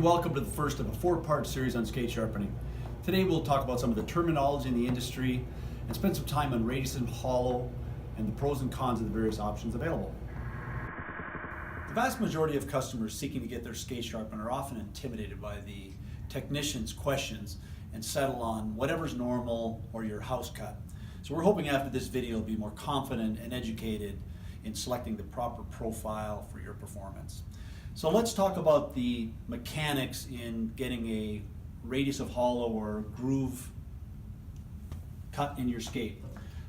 and welcome to the first of a four-part series on skate sharpening. Today we'll talk about some of the terminology in the industry and spend some time on radius and hollow and the pros and cons of the various options available. The vast majority of customers seeking to get their skate sharpened are often intimidated by the technician's questions and settle on whatever's normal or your house cut. So we're hoping after this video you'll be more confident and educated in selecting the proper profile for your performance. So let's talk about the mechanics in getting a radius of hollow or groove cut in your skate.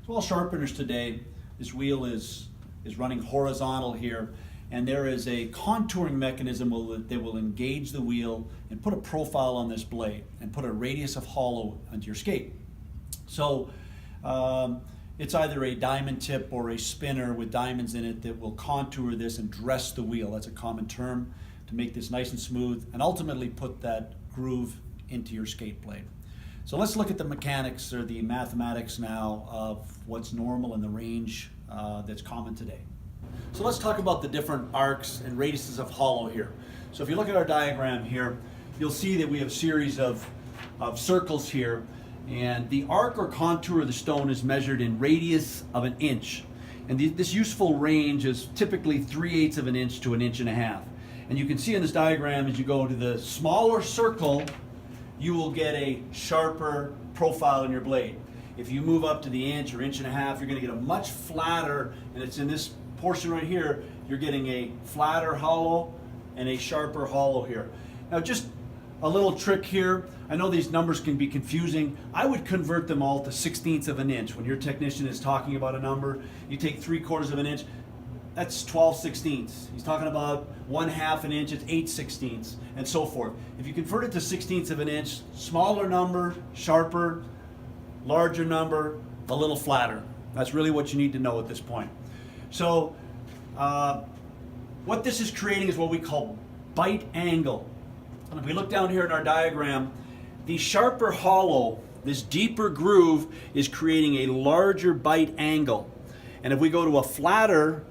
So all sharpeners today, this wheel is running horizontal here, and there is a contouring mechanism that will engage the wheel and put a profile on this blade and put a radius of hollow onto your skate. So it's either a diamond tip or a spinner with diamonds in it that will contour this and dress the wheel. That's a common term to make this nice and smooth and ultimately put that groove into your skate blade. So let's look at the mechanics or the mathematics now of what's normal in the range that's common today. So let's talk about the different arcs and radiuses of hollow here. So if you look at our diagram here, you'll see that we have a series of circles here. And the arc or contour of the stone is measured in radius of an inch. And this useful range is typically 3/8 of an inch to 1.5 inches. And you can see in this diagram, as you go to the smaller circle, you will get a sharper profile in your blade. If you move up to the inch or 1.5 inches, you're going to get a much flatter, and it's in this portion right here, you're getting a flatter hollow and a sharper hollow here. Now just a little trick here. I know these numbers can be confusing. I would convert them all to 1/16 of an inch. When your technician is talking about a number, you take 3/4 of an inch, that's 12/16. He's talking about 1/2 an inch, it's 8/16, and so forth. If you convert it to 1/16 of an inch, smaller number, sharper, larger number, a little flatter. That's really what you need to know at this point. So what this is creating is what we call bite angle. And if we look down here in our diagram, the sharper hollow, this deeper groove, is creating a larger bite angle. And if we go to a flatter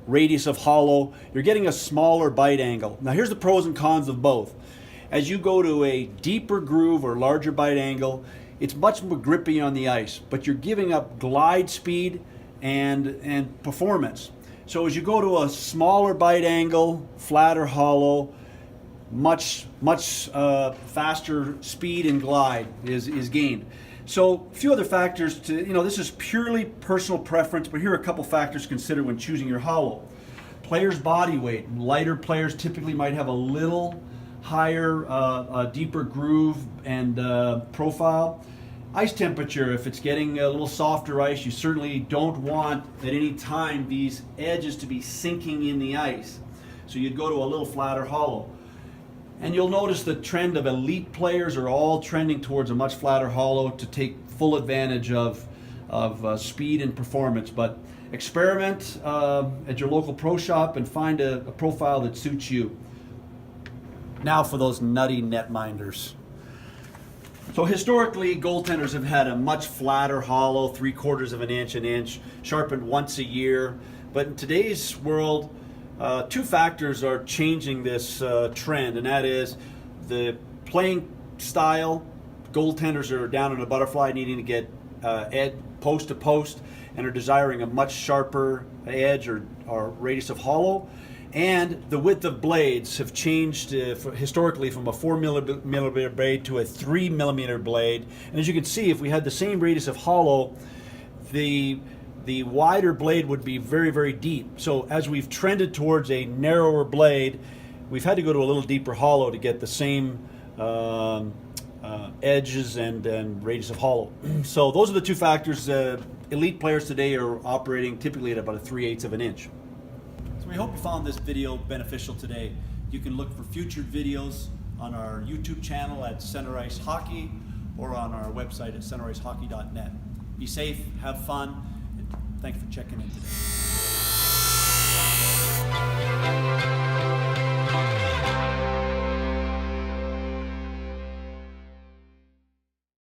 radius of hollow, you're getting a smaller bite angle. Now here's the pros and cons of both. As you go to a deeper groove or larger bite angle, it's much more grippy on the ice, but you're giving up glide speed and performance. So as you go to a smaller bite angle, flatter hollow, much faster speed and glide is gained. So a few other factors to, this is purely personal preference, but here are a couple factors to consider when choosing your hollow. Player's body weight. Lighter players typically might have a little higher, deeper groove and profile. Ice temperature. If it's getting a little softer ice, you certainly don't want at any time these edges to be sinking in the ice. So you'd go to a little flatter hollow. And you'll notice the trend of elite players are all trending towards a much flatter hollow to take full advantage of speed and performance. But experiment at your local pro shop and find a profile that suits you. Now for those nutty netminders. So historically, goaltenders have had a much flatter hollow, 3/4 of an inch, sharpened once a year. But in today's world, two factors are changing this trend, and that is the playing style. Goaltenders are down in a butterfly, needing to get post to post, and are desiring a much sharper edge or radius of hollow. And the width of blades have changed historically from a 4mm blade to a 3mm blade. And as you can see, if we had the same radius of hollow, the wider blade would be very, very deep. So as we've trended towards a narrower blade, we've had to go to a little deeper hollow to get the same edges and radius of hollow. So those are the two factors. Elite players today are operating typically at about a 3/8 of an inch. So we hope you found this video beneficial today. You can look for future videos on our YouTube channel at Center Ice Hockey or on our website at centericehockey.net. Be safe, have fun, and thanks for checking in today.